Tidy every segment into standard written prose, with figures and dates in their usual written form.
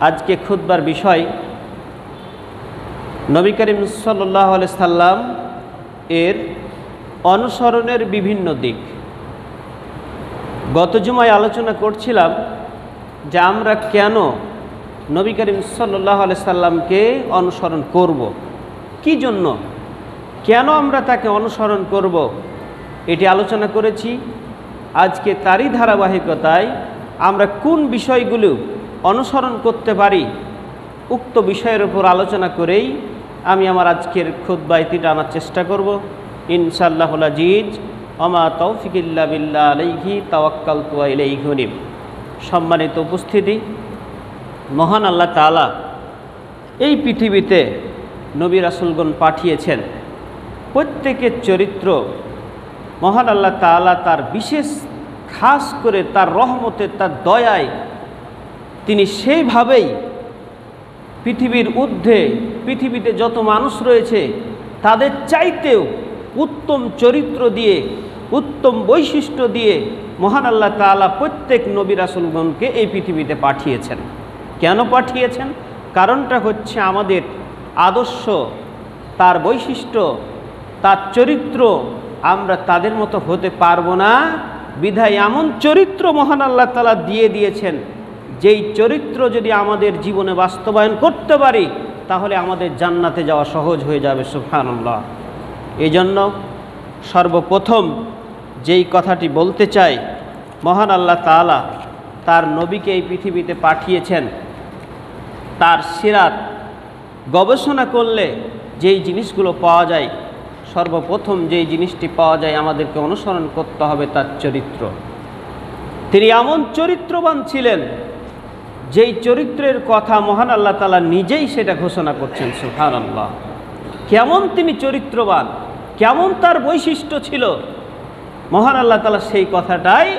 আজকে খুতবার বিষয় নবী করিম সাল্লাল্লাহু আলাইহি সাল্লাম এর অনুসরণের বিভিন্ন দিক। গত জুমায় আলোচনা করছিলাম যে আমরা কেন নবী করিম সাল্লাল্লাহু আলাইহি সাল্লামকে অনুসরণ করব, কি জন্য, কেন আমরা তাকে অনুসরণ করব, এটি আলোচনা করেছি। আজকে তারই ধারাবাহিকতায় আমরা কোন বিষয়গুলো অনুসরণ করতে পারি উক্ত বিষয়ের উপর আলোচনা করেই আমি আমার আজকের খুতবা এটিটা আনার চেষ্টা করব ইনশাআল্লাহুল আজিজ। ওমা তৌফিক ইল্লা বিল্লাহ আলাইহি তাওয়াক্কালতু ওয়া ইলাইহি উনীব। সম্মানিত উপস্থিতি, মহান আল্লাহ তাআলা এই পৃথিবীতে নবী রাসূলগণ পাঠিয়েছেন। প্রত্যেকের চরিত্র মহান আল্লাহ তাআলা তার বিশেষ খাস করে তার রহমতে, তার দয়ায় তিনি সেইভাবেই পৃথিবীর ঊর্ধ্বে পৃথিবীতে যত মানুষ রয়েছে তাদের চাইতেও উত্তম চরিত্র দিয়ে, উত্তম বৈশিষ্ট্য দিয়ে মহান আল্লাহ তাআলা প্রত্যেক নবী রাসূলগণকে এই পৃথিবীতে পাঠিয়েছেন। কেন পাঠিয়েছেন? কারণটা হচ্ছে আমাদের আদর্শ, তার বৈশিষ্ট্য, তার চরিত্র আমরা তাদের মতো হতে পারবো না বিধায় এমন চরিত্র মহান আল্লাহ তাআলা দিয়ে দিয়েছেন, যেই চরিত্র যদি আমাদের জীবনে বাস্তবায়ন করতে পারি তাহলে আমাদের জান্নাতে যাওয়া সহজ হয়ে যাবে। সুবহানাল্লাহ। এই জন্য সর্বপ্রথম যেই কথাটি বলতে চাই, মহান আল্লাহ তাআলা তার নবীকে এই পৃথিবীতে পাঠিয়েছেন। তার সিরাত গবেষণা করলে যেই জিনিসগুলো পাওয়া যায়, সর্বপ্রথম যেই জিনিসটি পাওয়া যায় আমাদেরকে অনুসরণ করতে হবে তার চরিত্র। তিনি এমন চরিত্রবান ছিলেন যেই চরিত্রের কথা মহান আল্লাহ তাআলা নিজেই সেটা ঘোষণা করছেন। সুবহানাল্লাহ। কেমন তিনি চরিত্রবান, কেমন তার বৈশিষ্ট্য ছিল, মহান আল্লাহ তাআলা সেই কথাটাই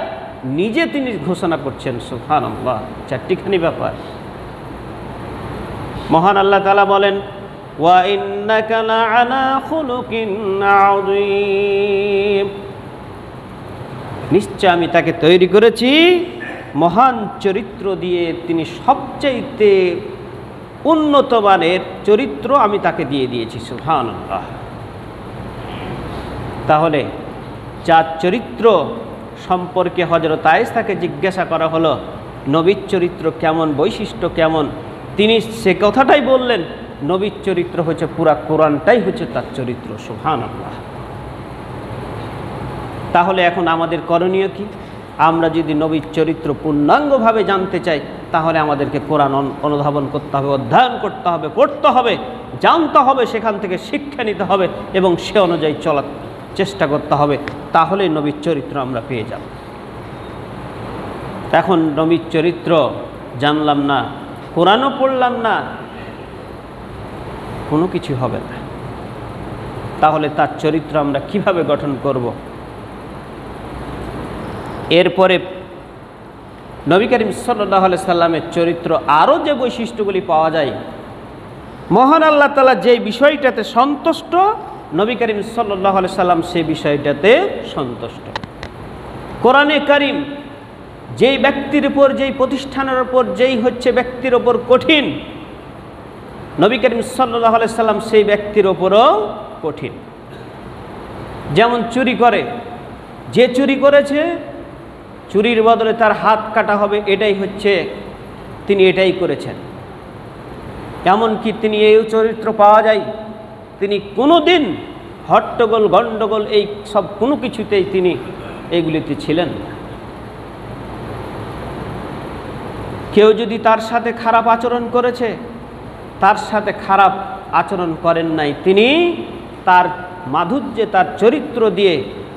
নিজে তিনি ঘোষণা করছেন। সুবহানাল্লাহ। চারটিখানি ব্যাপার। মহান আল্লাহ তাআলা বলেন, ওয়া ইন্নাকা লাআলা খুলুকিন আযীম, নিশ্চয় আমি তাকে তৈরি করেছি মহান চরিত্র দিয়ে। তিনি সবচাইতে উন্নত মানের চরিত্র আমি তাকে দিয়ে দিয়েছি। সুবহানাল্লাহ। তাহলে যার চরিত্র সম্পর্কে হযরত আয়েশাকে জিজ্ঞাসা করা হলো নবীর চরিত্র কেমন, বৈশিষ্ট্য কেমন, তিনি সে কথাটাই বললেন নবীর চরিত্র হচ্ছে পুরা কোরআনটাই হচ্ছে তার চরিত্র। সুবহানাল্লাহ। তাহলে এখন আমাদের করণীয় কি? আমরা যদি নবীর চরিত্র পূর্ণাঙ্গভাবে জানতে চাই তাহলে আমাদেরকে কোরআন অনুধাবন করতে হবে, অধ্যয়ন করতে হবে, পড়তে হবে, জানতে হবে, সেখান থেকে শিক্ষা নিতে হবে এবং সে অনুযায়ী চলার চেষ্টা করতে হবে। তাহলে নবীর চরিত্র আমরা পেয়ে যাব। এখন নবীর চরিত্র জানলাম না, কোরআনও পড়লাম না, কোনো কিছু হবে না। তাহলে তার চরিত্র আমরা কিভাবে গঠন করব? এরপরে নবী করিম সাল্লাল্লাহু আলাইহি সাল্লামের চরিত্র আরও যে বৈশিষ্ট্যগুলি পাওয়া যায়, মহান আল্লাহ তাআলা যেই বিষয়টাতে সন্তুষ্ট নবী করিম সাল্লাল্লাহু আলাইহি সাল্লাম সেই বিষয়টাতে সন্তুষ্ট। কোরআনে কারীম যেই ব্যক্তির উপর, যেই প্রতিষ্ঠানের উপর, যেই হচ্ছে ব্যক্তির ওপর কঠিন, নবী করিম সাল্লাল্লাহু আলাইহি সাল্লাম সেই ব্যক্তির ওপরও কঠিন। যেমন চুরি করে, যে চুরি করেছে চুরির বদলে তার হাত কাটা হবে, এটাই হচ্ছে তিনি এটাই করেছেন। এমনকি তিনি এই চরিত্র পাওয়া যায়, তিনি কোনো দিন হট্টগোল, গণ্ডগোল এই সব কোনো কিছুতেই তিনি এইগুলিতে ছিলেন না। কেউ যদি তার সাথে খারাপ আচরণ করেছে, তার সাথে খারাপ আচরণ করেন নাই, তিনি তার মাধুর্যে, তার চরিত্র দিয়ে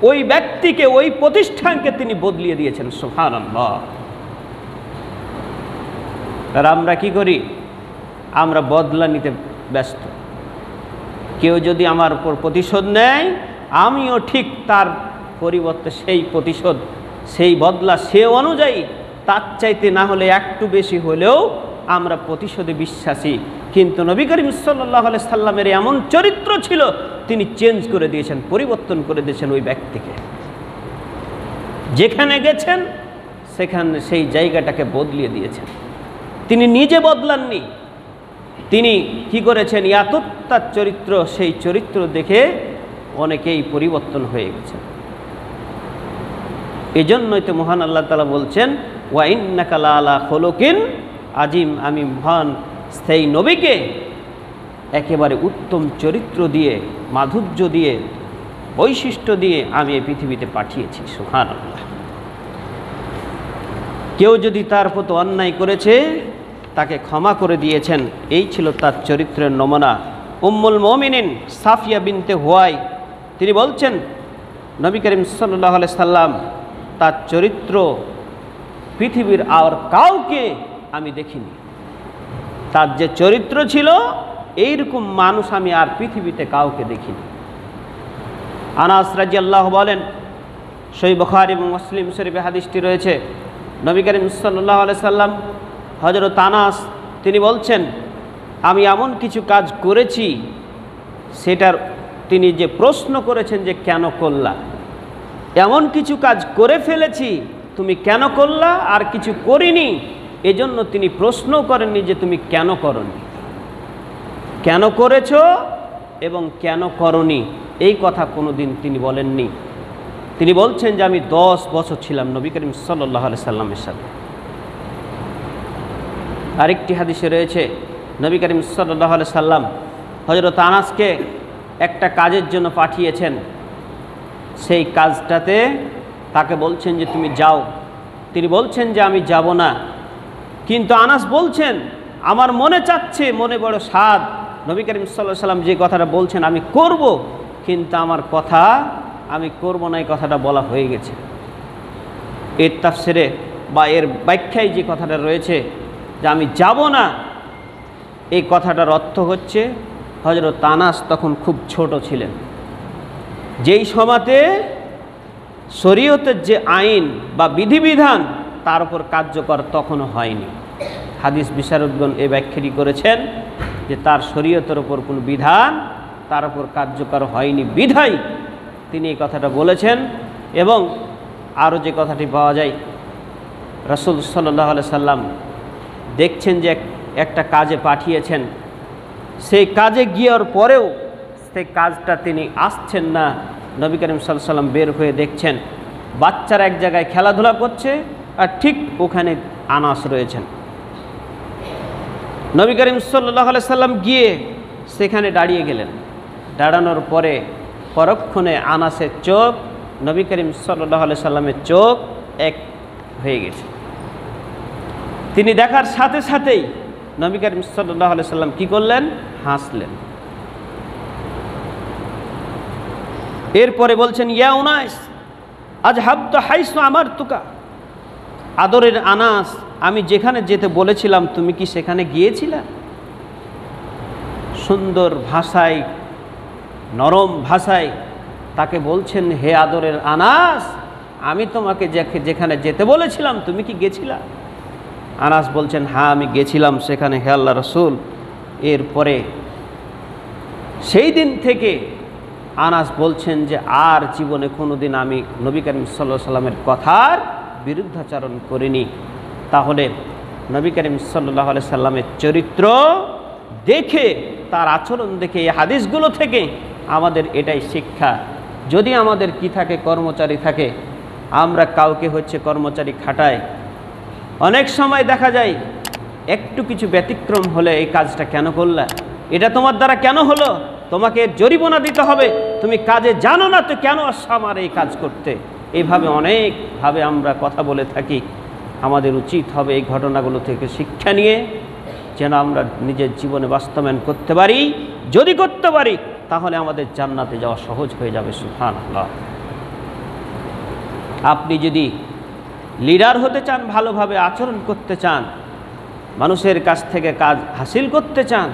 ওই ব্যক্তিকে, ওই প্রতিষ্ঠানকে তিনি বদলিয়ে দিয়েছেন। সুবহানাল্লাহ। আর আমরা কি করি? আমরা বদলা নিতে ব্যস্ত। কেউ যদি আমার উপর প্রতিশোধ নেয়, আমিও ঠিক তার পরিবর্তে সেই প্রতিশোধ, সেই বদলা সে অনুযায়ী, তার চাইতে না হলে একটু বেশি হলেও আমরা প্রতিশোধে বিশ্বাসী। কিন্তু নবী করিম সাল্লাল্লাহু আলাইহি সাল্লামের এমন চরিত্র ছিল, তিনি চেঞ্জ করে দিয়েছেন, পরিবর্তন করে দিয়েছেন ওই ব্যক্তিকে। যেখানে গেছেন সেখানে সেই জায়গাটাকে বদলিয়ে দিয়েছেন। তিনি নিজে বদলাননি, তিনি কি করেছেন, ইয়াতুত তার চরিত্র, সেই চরিত্র দেখে অনেকেই পরিবর্তন হয়ে গেছে। এই জন্যই তো মহান আল্লাহ তাআলা বলছেন, ওয়া ইন্নাকা লাআলা খুলুকিন আজিম, আমি মহান সেই নবীকে একেবারে উত্তম চরিত্র দিয়ে, মাধুর্য দিয়ে, বৈশিষ্ট্য দিয়ে আমি এই পৃথিবীতে পাঠিয়েছি। সুবহানাল্লাহ। কেউ যদি তার প্রতি অন্যায় করেছে তাকে ক্ষমা করে দিয়েছেন, এই ছিল তার চরিত্রের নমুনা। উম্মুল মুমিনিন সাফিয়া বিনতে হুয়াই তিনি বলছেন, নবী করিম সাল্লাল্লাহু আলাইহি সাল্লাম তার চরিত্র পৃথিবীর আর কাউকে আমি দেখিনি। তার যে চরিত্র ছিল এইরকম মানুষ আমি আর পৃথিবীতে কাউকে দেখিনি। আনাস রাদিয়াল্লাহু বলেন, সহিহ বুখারী এবং মুসলিম শরীফে হাদিসটি রয়েছে, নবী করিম সাল্লাল্লাহু আলাইহি সাল্লাম হযরত আনাস তিনি বলছেন, আমি এমন কিছু কাজ করেছি সেটার তিনি যে প্রশ্ন করেছেন যে কেন করলা, এমন কিছু কাজ করে ফেলেছি তুমি কেন করলা, আর কিছু করিনি, এজন্য তিনি প্রশ্ন করেননি যে তুমি কেন করনি, কেন করেছ এবং কেন করনি, এই কথা কোনোদিন তিনি বলেননি। তিনি বলছেন যে আমি 10 বছর ছিলাম নবী করিম সাল্লাল্লাহু আলাইহি সাল্লামের সাথে। আরেকটি হাদিসে রয়েছে, নবী করিম সাল্লাল্লাহু আলাইহি সাল্লাম হযরত আনাসকে একটা কাজের জন্য পাঠিয়েছেন, সেই কাজটাতে তাকে বলছেন যে তুমি যাও। তিনি বলছেন যে আমি যাব না, কিন্তু আনাস বলছেন আমার মনে চাচ্ছে, মনে বড় স্বাদ, নবী করিম সাল্লাল্লাহু আলাইহি সাল্লাম যে কথাটা বলছেন আমি করব, কিন্তু আমার কথা আমি করব না, এই কথাটা বলা হয়ে গেছে। এর তাফসিরে বা এর ব্যাখ্যায় যে কথাটা রয়েছে যে আমি যাব না, এই কথাটার অর্থ হচ্ছে হযরত আনাস তখন খুব ছোট ছিলেন, যেই সময়তে শরীয়তের যে আইন বা বিধিবিধান তার উপর কার্যকর তখনও হয়নি। হাদিস বিশারদগণ এই ব্যাখ্যাটি করেছেন যে তার শরীয়তের উপর কোনো বিধান তার উপর কার্যকর হয়নি বিধায় তিনি এই কথাটা বলেছেন। এবং আরও যে কথাটি পাওয়া যায়, রাসূল সাল্লাল্লাহু আলাইহি সাল্লাম দেখছেন যে একটা কাজে পাঠিয়েছেন, সেই কাজে গিয়ার পরেও সেই কাজটা তিনি আসছেন না। নবী করিম সাল্লাল্লাহু আলাইহি সাল্লাম বের হয়ে দেখছেন বাচ্চারা এক জায়গায় খেলাধুলা করছে আর ঠিক ওখানে আনাস রয়েছেন। নবী করিম সাল্লাল্লাহু আলাইহি সাল্লাম গিয়ে সেখানে দাঁড়িয়ে গেলেন। দাঁড়ানোর পরে পরক্ষণে আনাসের চোখ নবী করিম সাল্লাল্লাহু আলাইহি সাল্লামের চোখ এক হয়ে গেছে। তিনি দেখার সাথে সাথেই নবী করিম সাল্লাল্লাহু আলাইহি সাল্লাম কি করলেন, হাসলেন। এরপরে বলছেন, ইয়া উনাইস আযহাবতু হাইসু আমারতুকা, আদরের আনাস আমি যেখানে যেতে বলেছিলাম তুমি কি সেখানে গিয়েছিলে? সুন্দর ভাষায়, নরম ভাষায় তাকে বলছেন, হে আদরের আনাস আমি তোমাকে যেখানে যেতে বলেছিলাম তুমি কি গেছিলা? আনাস বলছেন, হ্যাঁ আমি গেছিলাম সেখানে হে আল্লাহ রাসূল। এরপরে সেই দিন থেকে আনাস বলছেন যে আর জীবনে কোনো দিন আমি নবী করিম সাল্লাল্লাহু আলাইহি সাল্লামের কথার বিরুদ্ধাচরণ করিনি। তাহলে নবী করিম সাল্লাল্লাহু আলাইহি সাল্লামের চরিত্র দেখে, তার আচরণ দেখে, এই হাদিসগুলো থেকে আমাদের এটাই শিক্ষা। যদি আমাদের কি থাকে, কর্মচারী থাকে, আমরা কাউকে কর্মচারী খাটাই, অনেক সময় দেখা যায় একটু কিছু ব্যতিক্রম হলে এই কাজটা কেন করলা, এটা তোমার দ্বারা কেন হলো, তোমাকে জরিমানা দিতে হবে, তুমি কাজে জানো না তো কেন আসছো আমার এই কাজ করতে। এইভাবে অনেকভাবে আমরা কথা বলে থাকি। আমাদের উচিত হবে এই ঘটনাগুলো থেকে শিক্ষা নিয়ে যেন আমরা নিজের জীবনে বাস্তবায়ন করতে পারি। যদি করতে পারি তাহলে আমাদের জান্নাতে যাওয়া সহজ হয়ে যাবে। সুবহানাল্লাহ। আপনি যদি লিডার হতে চান, ভালোভাবে আচরণ করতে চান, মানুষের কাছ থেকে কাজ হাসিল করতে চান,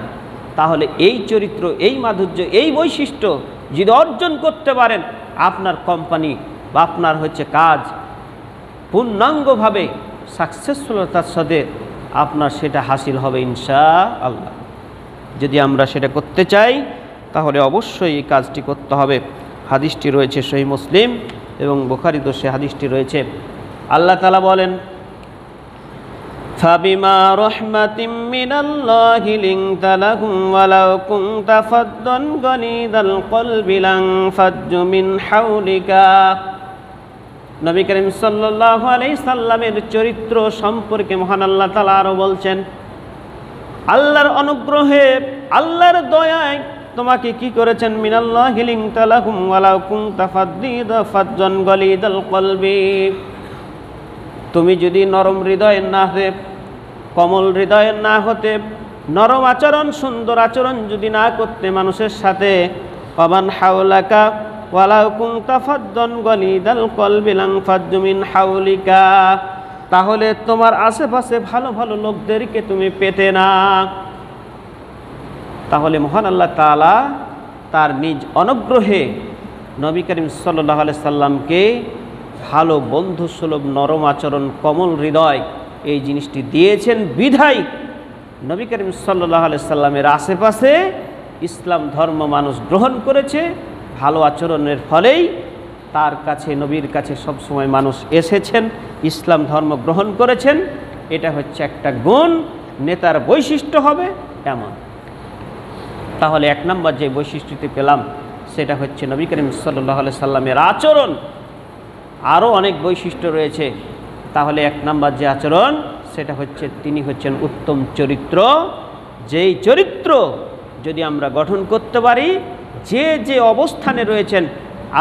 তাহলে এই চরিত্র, এই মাধুর্য, এই বৈশিষ্ট্য যদি অর্জন করতে পারেন, আপনার কোম্পানি বা আপনার কাজ পূর্ণাঙ্গভাবে সাকসেসফুলতার সাথে আপনার সেটা হাসিল হবে ইনশাআল্লাহ। যদি আমরা সেটা করতে চাই তাহলে অবশ্যই এই কাজটি করতে হবে। হাদিসটি রয়েছে সহিহ মুসলিম এবং বুখারীতে সে হাদিসটি রয়েছে। আল্লাহ তাআলা বলেন, ফাবিমা রাহমাতিম মিনাল্লাহি লিনতা লাহুম ওয়ালাউ কুনতা ফাদ্দান গালিযাল কলবি লানফাজ্জু মিন হাওলিকা। নবী করিম সাল্লাল্লাহু আলাইহি সাল্লামের চরিত্র সম্পর্কে মহান আল্লাহ তাআলা আরো বলছেন, আল্লাহর অনুগ্রহে, আল্লাহর দয়ায় তোমাকে কি করেছেন, মিনাল্লাহি লিনতা লাহুম ওয়ালাউ কুনতা ফাদ্দান গালিযাল কলবি। তুমি যদি নরম হৃদয়ের না হতে, কোমল হৃদয়ের না হতে, নরম আচরণ, সুন্দর আচরণ যদি না করতে মানুষের সাথে, ওয়ামান হাওলাকা ওয়ালাউ কুনতা ফাদ্দান গালিযাল কলবি লানফাজ্জু মিন হাওলিকা, তাহলে তোমার আশেপাশে ভালো ভালো লোকদেরকে তুমি পেতে না। তাহলে মহান আল্লাহ তাআলা তার নিজ অনুগ্রহে নবী করিম সাল্লাল্লাহু আলাইহি সাল্লামকে ভালো বন্ধুসুলভ, নরম আচরণ, কোমল হৃদয় এই জিনিসটি দিয়েছেন। বিধায় নবী করিম সাল্লাল্লাহু আলাইহি সাল্লামের আশেপাশে ইসলাম ধর্ম মানুষ গ্রহণ করেছে। ভালো আচরণের ফলেই তার কাছে, নবীর কাছে সবসময় মানুষ এসেছেন, ইসলাম ধর্ম গ্রহণ করেছেন। এটা হচ্ছে একটা গুণ, নেতার বৈশিষ্ট্য হবে এমন। তাহলে এক নম্বর যে বৈশিষ্ট্যটি পেলাম সেটা হচ্ছে নবী করিম সাল্লাল্লাহু আলাইহি সাল্লামের আচরণ। আরও অনেক বৈশিষ্ট্য রয়েছে, তাহলে এক নম্বর যে আচরণ সেটা হচ্ছে তিনি হচ্ছেন উত্তম চরিত্র। যেই চরিত্র যদি আমরা গঠন করতে পারি, যে যে অবস্থানে রয়েছেন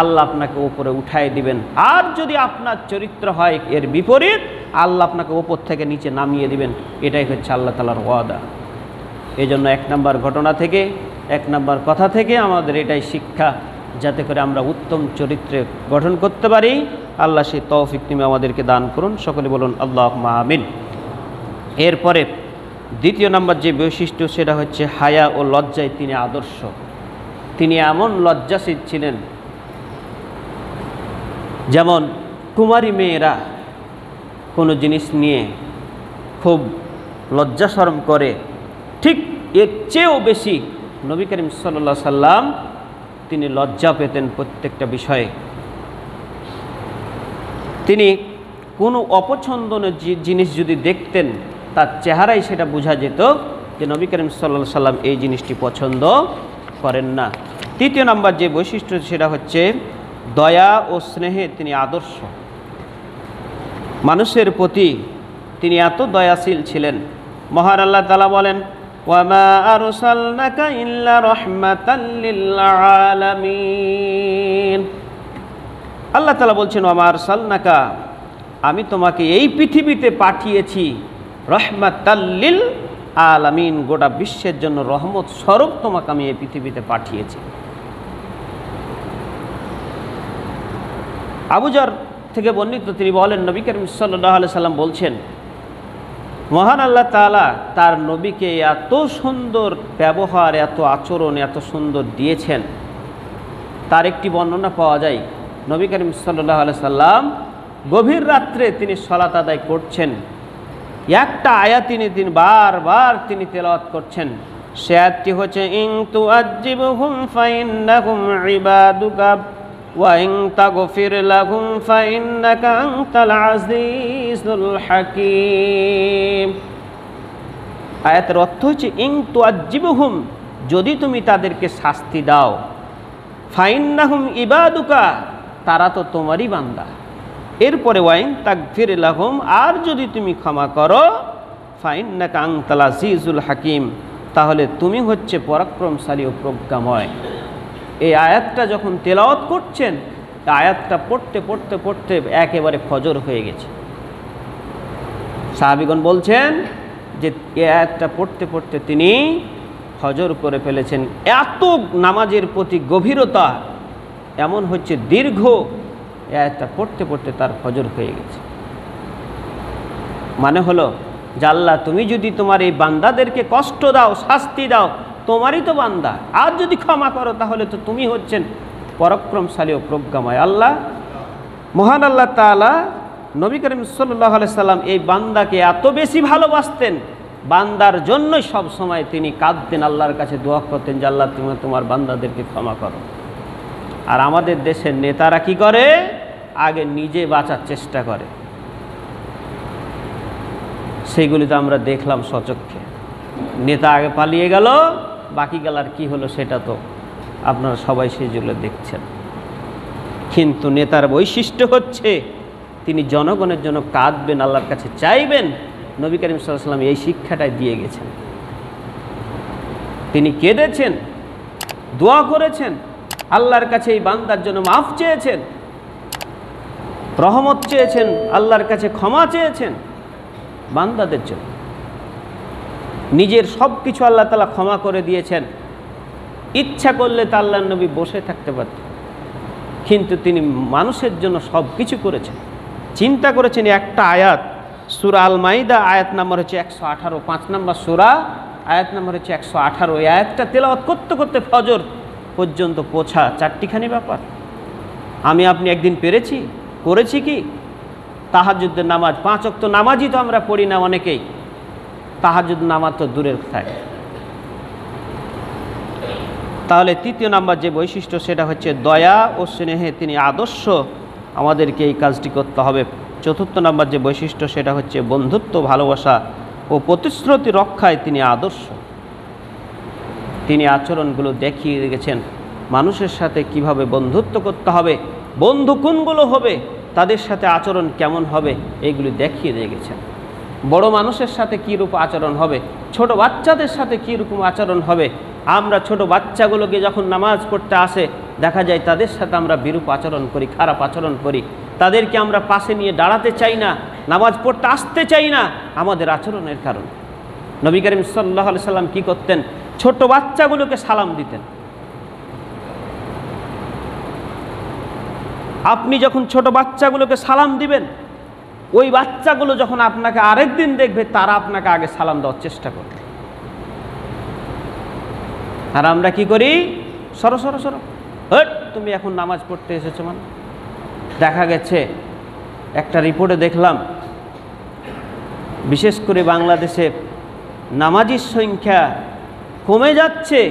আল্লাহ আপনাকে উপরে উঠায় দিবেন। আর যদি আপনার চরিত্র হয় এর বিপরীত, আল্লাহ আপনাকে উপর থেকে নিচে নামিয়ে দিবেন। এটাই হচ্ছে আল্লাহ তাআলার ওয়াদা। এই জন্য এক নম্বর ঘটনা থেকে, এক নম্বর কথা থেকে আমাদের এটাই শিক্ষা, যাতে করে আমরা উত্তম চরিত্রে গঠন করতে পারি। আল্লাহ সেই তৌফিক তুমি আমাদেরকে দান করুন। সকলে বলুন আল্লাহুম্মা আমিন। এরপরে দ্বিতীয় নম্বর যে বৈশিষ্ট্য সেটা হচ্ছে হায়া ও লজ্জায় তিনি আদর্শ। তিনি এমন লজ্জাশীল ছিলেন, যেমন কুমারী মেয়েরা কোনো জিনিস নিয়ে খুব লজ্জা শরম করে, ঠিক এর চেয়েও বেশি নবী করিম সাল্লাল্লাহু আলাইহি সাল্লাম তিনি লজ্জা পেতেন প্রত্যেকটা বিষয়ে। তিনি কোনো অপছন্দনীয় জিনিস যদি দেখতেন, তার চেহারায় সেটা বোঝা যেত যে নবী করিম সাল্লাল্লাহু আলাইহি সাল্লাম এই জিনিসটি পছন্দ করেন না। তৃতীয় নম্বর যে বৈশিষ্ট্য সেটা হচ্ছে দয়া ও স্নেহে তিনি আদর্শ। মানুষের প্রতি তিনি এত দয়াশীল ছিলেন। মহান আল্লাহ তাআলা বলেন, ওয়ামা আরসালনাকা ইল্লা রাহমাতাল লিল আলামিন। আল্লাহ তাআলা বলছেন, ওয়ামা আরসালনাকা, আমি তোমাকে এই পৃথিবীতে পাঠিয়েছি রাহমাতাল লিল আলামিন, গোটা বিশ্বের জন্য রহমত স্বরূপ তোমাকে আমি এই পৃথিবীতে পাঠিয়েছি। আবু যর থেকে বর্ণিত, তিনি বলেন নবী করিম সাল্লাল্লাহু আলাইহি সাল্লাম বলছেন, মহান আল্লাহ তাআলা তার নবীকে এত সুন্দর ব্যবহার, এত আচরণ, এত সুন্দর দিয়েছেন। তার একটি বর্ণনা পাওয়া যায়, নবী করিম সাল্লাল্লাহু আলাইহি সাল্লাম গভীর রাত্রে তিনি সালাত আদায় করছেন, একটা আয়াত তিনি বারবার তিনি তেলাওয়াত করছেন। সে আয়াতটি হচ্ছে, ইন তুআজ্জিবহুম ফাইন্নাহুম ইবাদুকা ওয়া ইন তাগফির লাহুম ফাইন্নাকা আনতাল আজিজুল হাকীম। আয়াতের অর্থ হচ্ছে, ইন তুআজ্জিবহুম, যদি তুমি তাদেরকে শাস্তি দাও, ফাইন্নাহুম ইবাদুকা, তারা তো তোমারই বান্দা। এরপরে ওয়াইন তাগফির লাহুম, আর যদি তুমি ক্ষমা করো, ফাইন্নাকা আনতাল আজিজুল হাকীম, তাহলে তুমি হচ্ছে পরাক্রমশালী ও প্রজ্ঞাময়। এই আয়াতটা যখন তেলাওয়াত করছেন, আয়াতটা পড়তে পড়তে পড়তে একেবারে ফজর হয়ে গেছে। সাহাবীগণ বলছেন যে এই আয়াতটা পড়তে পড়তে তিনি ফজর করে ফেলেছেন। এত নামাজের প্রতি গভীরতা, এমন হচ্ছে দীর্ঘ, এই আয়াতটা পড়তে পড়তে তার ফজর হয়ে গেছে। মানে হলো যে আল্লাহ, তুমি যদি তোমার এই বান্দাদেরকে কষ্ট দাও, শাস্তি দাও, তোমারই তো বান্দা, আর যদি ক্ষমা করো তাহলে তো তুমি হচ্ছেন পরাক্রমশালী ও প্রজ্ঞাময়। আল্লাহ, মহান আল্লাহ তাআলা নবী করিম সাল্লাল্লাহু আলাইহি সাল্লাম এই বান্দাকে এত বেশি ভালোবাসতেন, বান্দার জন্যই সব সময় তিনি কাঁদতেন, আল্লাহর কাছে দোয়া করতেন যে আল্লাহ, তুমি তোমার বান্দাদেরকে ক্ষমা করো। আর আমাদের দেশের নেতারা কি করে, সেইগুলি তো আমরা দেখলাম সচক্ষে। নেতা আগে পালিয়ে গেল, বাকি গেলার কি হলো সেটা তো আপনারা সবাই সেগুলো দেখছেন। কিন্তু নেতার বৈশিষ্ট্য হচ্ছে তিনি জনগণের জন্য কাঁদবেন, আল্লাহর কাছে চাইবেন। নবী করিম সাল্লাল্লাহু আলাইহি ওয়াসাল্লাম এই শিক্ষাটাই দিয়ে গেছেন। তিনি কেঁদেছেন, দোয়া করেছেন, আল্লাহর কাছে এই বান্দার জন্য মাফ চেয়েছেন, রহমত চেয়েছেন, আল্লাহর কাছে ক্ষমা চেয়েছেন বান্দাদের জন্য। নিজের সব কিছু আল্লাহ তাআলা ক্ষমা করে দিয়েছেন। ইচ্ছা করলে তা আল্লাহর নবী বসে থাকতে পারতেন, কিন্তু তিনি মানুষের জন্য সব কিছু করেছেন। চিন্তা করেছেন একটা আয়াত, সূরা আল মাইদা আয়াত নাম্বার হচ্ছে 118, 5 নম্বর সূরা, আয়াত নাম্বার হচ্ছে 118। এই আয়াতটা তেলাওয়াত করতে করতে ফজর পর্যন্ত পৌঁছা 4টিখানি ব্যাপার। আমি আপনি একদিন করেছি কি? তাহাজ্জুদের নামাজ, 5 ওয়াক্ত নামাজই তো আমরা পড়ি না অনেকেই, তাহাজ্জুদ নামাজ তো দূরের থাকে। তাহলে তৃতীয় নাম্বার যে বৈশিষ্ট্য সেটা হচ্ছে দয়া ও স্নেহে তিনি আদর্শ, আমাদেরকে এই কাজটি করতে হবে। চতুর্থ নাম্বার যে বৈশিষ্ট্য সেটা হচ্ছে বন্ধুত্ব, ভালোবাসা ও প্রতিশ্রুতি রক্ষায় তিনি আদর্শ। তিনি আচরণগুলো দেখিয়ে গেছেন, মানুষের সাথে কিভাবে বন্ধুত্ব করতে হবে, বন্ধু কোনগুলো হবে, তাদের সাথে আচরণ কেমন হবে, এইগুলি দেখিয়ে দিয়ে গেছেন। বড় মানুষের সাথে কীরূপ আচরণ হবে, ছোট বাচ্চাদের সাথে কীরকম আচরণ হবে। আমরা ছোট বাচ্চাগুলোকে যখন নামাজ পড়তে আসে দেখা যায় তাদের সাথে আমরা বিরূপ আচরণ করি, খারাপ আচরণ করি, তাদেরকে আমরা পাশে নিয়ে দাঁড়াতে চাই না, নামাজ পড়তে আসতে চাই না, আমাদের আচরণের কারণে। নবী করিম সাল্লাল্লাহু আলাইহি সাল্লাম কী করতেন? ছোট বাচ্চাগুলোকে সালাম দিতেন। আপনি যখন ছোট বাচ্চাগুলোকে সালাম দিবেন, ওই বাচ্চাগুলো যখন আপনাকে আরেকদিন দেখবে তারা আপনাকে আগে সালাম দেওয়ার চেষ্টা করবে। আর আমরা কি করি? সরো সরো সরো, হট, তুমি এখন নামাজ পড়তে এসেছো মানে। দেখা গেছে একটা রিপোর্টে দেখলাম, বিশেষ করে বাংলাদেশে নামাজির সংখ্যা কমে যাচ্ছে।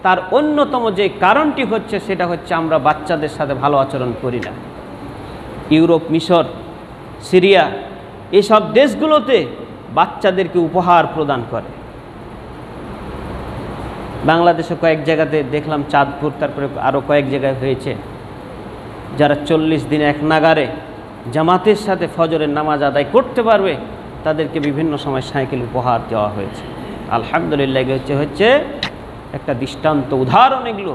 তার অন্যতম যে কারণটি হচ্ছে সেটা হচ্ছে আমরা বাচ্চাদের সাথে ভালো আচরণ করি না। ইউরোপ, মিশর, সিরিয়া এসব দেশগুলোতে বাচ্চাদেরকে উপহার প্রদান করে। বাংলাদেশে কয়েক জায়গাতে দেখলাম, চাঁদপুর, তারপরে আরও কয়েক জায়গায় হয়েছে, যারা 40 দিন এক নাগারে জামাতের সাথে ফজরের নামাজ আদায় করতে পারবে তাদেরকে বিভিন্ন সময় সাইকেল উপহার দেওয়া হয়েছে। আলহামদুলিল্লাহ, হচ্ছে একটা দৃষ্টান্ত, উদাহরণ এগুলো।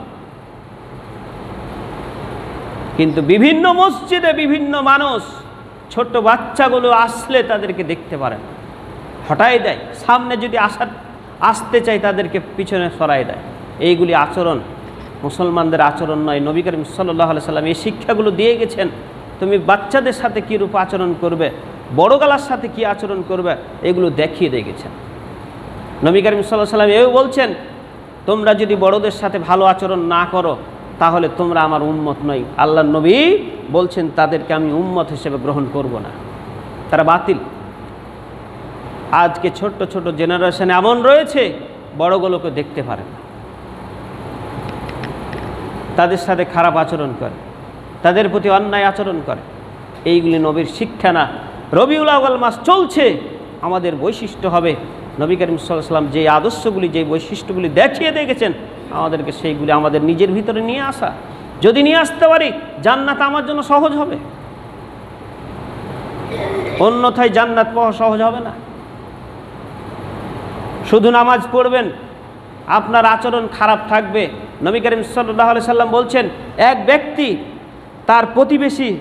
কিন্তু বিভিন্ন মসজিদে বিভিন্ন মানুষ ছোট বাচ্চাগুলো আসলে তাদেরকে দেখতে পারেন, হটাই দেয়, সামনে যদি আসতে চাই তাদেরকে পিছনে সরাই দেয়। এইগুলি আচরণ মুসলমানদের আচরণ নয়। নবী করিম সাল্লাল্লাহু আলাইহি সাল্লাম এই শিক্ষাগুলো দিয়ে গেছেন। তুমি বাচ্চাদের সাথে কী রূপ আচরণ করবে, বড়গালার সাথে কি আচরণ করবে, এগুলো দেখিয়ে দিয়ে গেছেন। নবী করিম সাল্লাল্লাহু আলাইহি সাল্লাম এও বলছেন, তোমরা যদি বড়দের সাথে ভালো আচরণ না করো তাহলে তোমরা আমার উম্মত নই। আল্লাহর নবী বলছেন তাদেরকে আমি উম্মত হিসেবে গ্রহণ করব না, তারা বাতিল। আজকে ছোট্ট ছোট জেনারেশন এমন রয়েছে বড়গুলোকে দেখতে পারে না, তাদের সাথে খারাপ আচরণ করে, তাদের প্রতি অন্যায় আচরণ করে। এইগুলি নবীর শিক্ষা না। রবিউল আউয়াল মাস চলছে, আমাদের বৈশিষ্ট্য হবে নবী করিম সাল্লাল্লাহু আলাইহি ওয়াসাল্লাম যে আদর্শগুলি, যে বৈশিষ্ট্যগুলি দেখিয়ে দিয়ে গেছেন, আমাদেরকে সেইগুলি আমাদের নিজের ভিতরে নিয়ে আসা। যদি নিয়ে আসতে পারি জান্নাত আমার জন্য সহজ হবে, অন্যথায় জান্নাত পাওয়া সহজ হবে না। শুধু নামাজ পড়বেন, আপনার আচরণ খারাপ থাকবে। নবী করিম সাল্লাল্লাহু আলাইহি সাল্লাম বলছেন, এক ব্যক্তি তার প্রতিবেশী,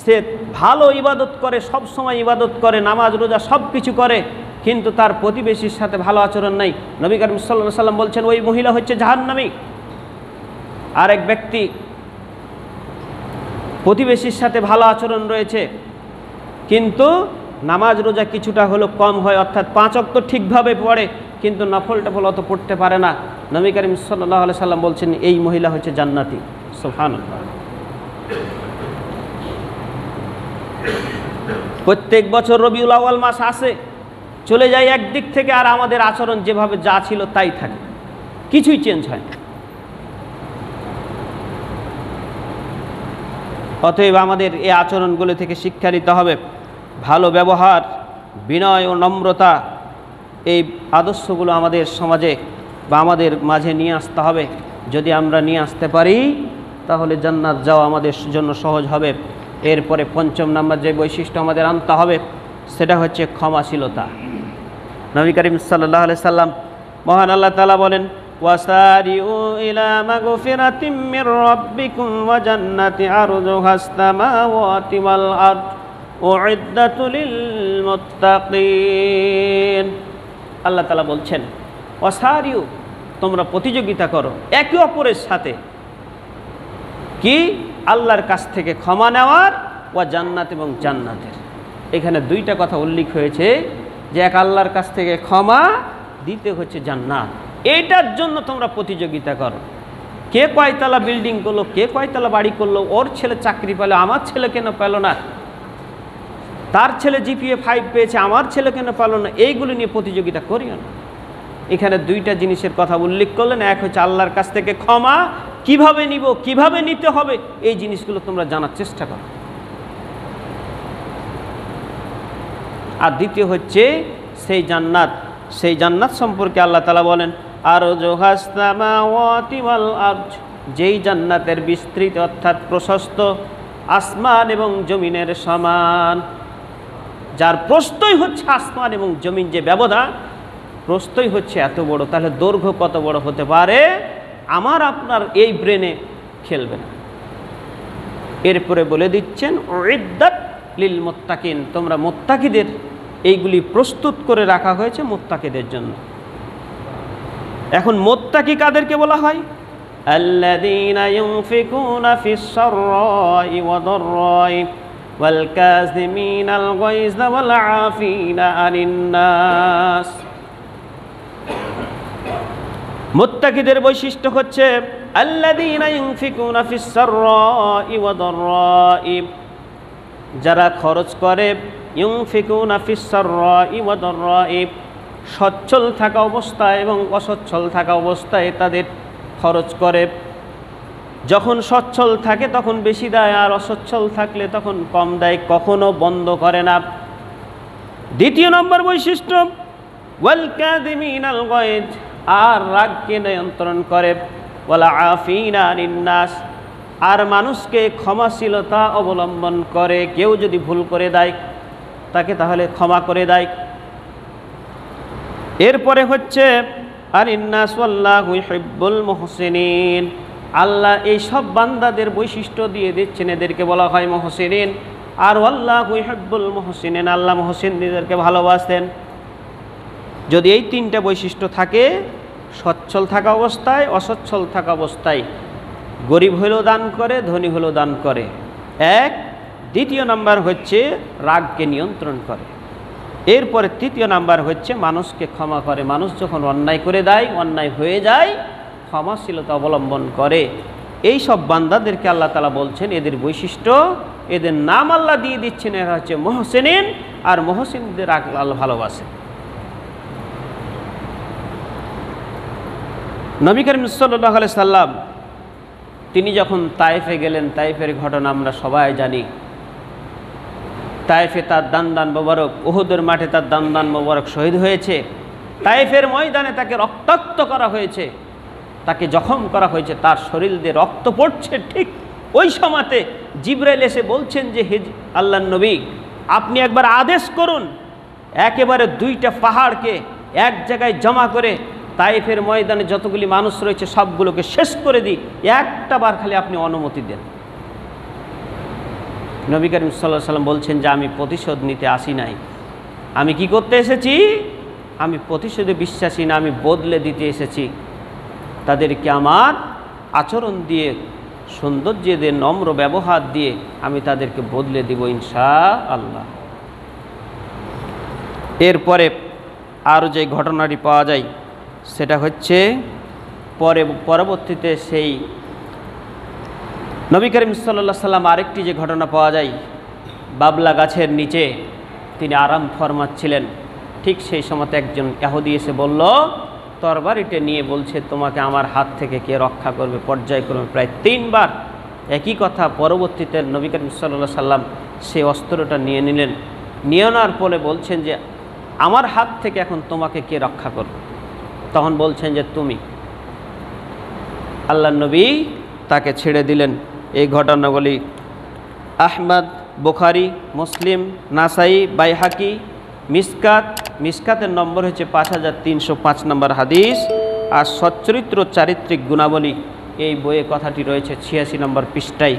সে ভালো ইবাদত করে, সব সময় ইবাদত করে, নামাজ রোজা সব কিছু করে, কিন্তু তার প্রতিবেশীর সাথে ভালো আচরণ নাই। নবী করিম সাল্লাল্লাহু আলাইহি সাল্লাম বলছেন ওই মহিলা হচ্ছে জাহান্নামী। আর এক ব্যক্তি প্রতিবেশীর সাথে ভালো আচরণ রয়েছে, কিন্তু নামাজ রোজা কিছুটা হলো কম হয়, অর্থাৎ 5 ওয়াক্ত ঠিকভাবে পড়ে, কিন্তু নফল টফল অত পড়তে পারে না। নবী করিম সাল্লাল্লাহু আলাইহি সাল্লাম বলছেন এই মহিলা হচ্ছে জান্নাতি। সুবহানাল্লাহ। প্রত্যেক বছর রবিউল আউয়াল মাস আসে, চলে যায় একদিক থেকে, আর আমাদের আচরণ যেভাবে যা ছিল তাই থাকে, কিছুই চেঞ্জ হয় না। অতএব আমাদের এই আচরণগুলো থেকে শিক্ষা নিতে হবে। ভালো ব্যবহার বিনয় ও নম্রতা, এই আদর্শগুলো আমাদের সমাজে বা আমাদের মাঝে নিয়ে আসতে হবে। যদি আমরা নিয়ে আসতে পারি তাহলে জান্নাত যাওয়া আমাদের জন্য সহজ হবে। এরপরে ৫ম নাম্বার যে বৈশিষ্ট্য আমাদের আনতে হবে সেটা হচ্ছে ক্ষমাশীলতা। নবী করিম সাল্লাল্লাহু আলাইহি সাল্লাম, মহান আল্লাহ তাআলা বলেন, ওয়াসারিউ ইলা মাগফিরাতিম মির রাব্বিকুম ওয়া জান্নাতি আরযুহাস সামাওয়াতি ওয়াল আরদ উইদ্দাতু লিল মুত্তাকিন। আল্লাহ তাআলা বলছেন, ওয়াসারিউ, তোমরা প্রতিযোগিতা করো একে অপরের সাথে, কি? আল্লাহর কাছ থেকে ক্ষমা নেওয়ার, ওয়া জান্নাত এবং জান্নাতের। এখানে দুইটা কথা উল্লেখ হয়েছে, যে এক আল্লাহর কাছ থেকে ক্ষমা, দ্বিতীয় হচ্ছে জান্নাত। এইটার জন্য তোমরা প্রতিযোগিতা করো। কে কয়তলা বিল্ডিং করলো, কে কয়তলা বাড়ি করলো, ওর ছেলে চাকরি পেলো, আমার ছেলে কেন পেল না, তার ছেলে জিপিএ 5 পেয়েছে, আমার ছেলে কেন পেল না, এইগুলো নিয়ে প্রতিযোগিতা করিও না। এখানে দুইটা জিনিসের কথা উল্লেখ করলেন। এক হচ্ছে আল্লাহর কাছ থেকে ক্ষমা কিভাবে নিব, কিভাবে নিতে হবে, এই জিনিসগুলো তোমরা জানার চেষ্টা করো। আর দ্বিতীয় হচ্ছে সেই জান্নাত। সেই জান্নাত সম্পর্কে আল্লাহ তাআলা বলেন, আরযুহাস সামাওয়াতি ওয়াল আরদ, যেই জান্নাতের বিস্তৃত অর্থাৎ প্রশস্ত আসমান এবং জমিনের সমান। যার প্রস্থই হচ্ছে আসমান এবং জমিন, যে ব্যবধান, প্রস্থই হচ্ছে এত বড়, তাহলে দৈর্ঘ্য কত বড় হতে পারে আমার আপনার এই ব্রেনে খেলবে না। এরপরে বলে দিচ্ছেন, উইদ্দাত লিল মুত্তাকিন, তোমরা মুত্তাকিদের, এইগুলি প্রস্তুত করে রাখা হয়েছে মুত্তাকিদের জন্য। এখন মুত্তাকি কাদেরকে বলা হয়? আল্লাযীনা ইউনফিকুনা ফিস সাররাই ওয়া দাররাই ওয়াল কাযিমিনাল গায়যা ওয়াল আফিনা আনিন নাস। মুত্তাকিদের বৈশিষ্ট্য হচ্ছে আল্লাযীনা ইউনফিকুনা ফিস সাররাই ওয়া দাররাই, যারা খরচ করে, ইউনফিকুনা ফিস সাররাই ওয়া দাররাই, সচ্ছল থাকা অবস্থায় এবং অসচ্ছল থাকা অবস্থায় তাদের খরচ করে। যখন সচ্ছল থাকে তখন বেশি দেয়, আর অসচ্ছল থাকলে তখন কম দেয়, কখনো বন্ধ করে না। দ্বিতীয় নম্বর বৈশিষ্ট্য, ওয়াল কাযিমিনাল গায়জ, আর রাগকে নিয়ন্ত্রণ করে, ওয়াল আফিনা আনিন নাস, আর মানুষকে ক্ষমাশীলতা অবলম্বন করে। কেউ যদি ভুল করে দেয় তাকে তাহলে ক্ষমা করে দেয়। এরপরে হচ্ছে আনিন নাস ওয়াল্লাহু ইউহিব্বুল মুহসিনিন, আল্লাহ এই সব বান্দাদের বৈশিষ্ট্য দিয়ে দিচ্ছেন, এদেরকে বলা হয় মুহসিনিন। আর আল্লাহু ইউহিব্বুল মুহসিনিন, আল্লাহ মুহসিনদেরকে ভালোবাসেন। যদি এই তিনটা বৈশিষ্ট্য থাকে, সচ্ছল থাকা অবস্থায়, অসচ্ছল থাকা অবস্থায়, গরিব হলেও দান করে, ধনী হলেও দান করে, এক। দ্বিতীয় নাম্বার হচ্ছে রাগকে নিয়ন্ত্রণ করে। এরপরে তৃতীয় নাম্বার হচ্ছে মানুষকে ক্ষমা করে। মানুষ যখন অন্যায় করে দেয়, অন্যায় হয়ে যায়, ক্ষমাশীলতা অবলম্বন করে। এই সব বান্দাদেরকে আল্লাহ তাআলা বলছেন, এদের বৈশিষ্ট্য, এদের নাম আল্লাহ দিয়ে দিচ্ছেন, এরা হচ্ছে মুহসিনিন। আর মুহসিনদের আল্লাহ ভালোবাসে। নবী করিম সাল্লাল্লাহু আলাইহি সাল্লাম তিনি যখন তায়েফে গেলেন, তায়েফের ঘটনা আমরা সবাই জানি। তায়েফে তার দান মোবারক, উহুদের মাঠে তার দান মোবারক শহীদ হয়েছে। তায়েফের ময়দানে তাকে রক্তাক্ত করা হয়েছে, তাকে জখম করা হয়েছে, তার শরীর দিয়ে রক্ত পড়ছে। ঠিক ওই সময়তে জিবরাইল এসে বলছেন যে, হে আল্লাহর নবী, আপনি একবার আদেশ করুন, একেবারে 2টা পাহাড়কে এক জায়গায় জমা করে তায়েফের ময়দানে যতগুলি মানুষ রয়েছে সবগুলোকে শেষ করে দিই, একটা বার খালি আপনি অনুমতি দেন। নবী করিম সাল্লাল্লাহু আলাইহি সাল্লাম বলছেন যে, আমি প্রতিশোধ নিতে আসি নাই, আমি কি করতে এসেছি? আমি প্রতিশোধে বিশ্বাসী না, আমি বদলে দিতে এসেছি। তাদেরকে আমার আচরণ দিয়ে, সৌন্দর্য দিয়ে, নম্র ব্যবহার দিয়ে আমি তাদেরকে বদলে দিব ইনশাআল্লাহ। এরপরে আরও যে ঘটনাটি পাওয়া যায় সেটা হচ্ছে পরবর্তীতে সেই নবী করিম সাল্লাল্লাহু আলাইহি সাল্লাম আরেকটি যে ঘটনা পাওয়া যায়, বাবলা গাছের নিচে তিনি আরাম ফরমাচ্ছিলেন। ঠিক সেই সময় একজন ইহুদি এসে বলল, তরবারিটা নিয়ে বলছে, তোমাকে আমার হাত থেকে কে রক্ষা করবে? পর্যায়ক্রমে প্রায় 3 বার একই কথা। পরবর্তীতে নবী করিম সাল্লাল্লাহু আলাইহি সাল্লাম সেই অস্ত্রটা নিয়ে নিলেন, নিয়ে নেওয়ার পরে বলছেন যে আমার হাত থেকে এখন তোমাকে কে রক্ষা করবে? তখন বলছেন যে তুমি। আল্লাহ নবী তাকে ছেড়ে দিলেন। এই ঘটনাগুলি আহমদ, বুখারী, মুসলিম, নাসাই, বাইহাকি, মিসকাতের নম্বর হচ্ছে 5305 নম্বর হাদিস। আর সচ্চরিত্র চারিত্রিক গুণাবলী এই বইয়ে কথাটি রয়েছে 86 নম্বর পৃষ্ঠায়।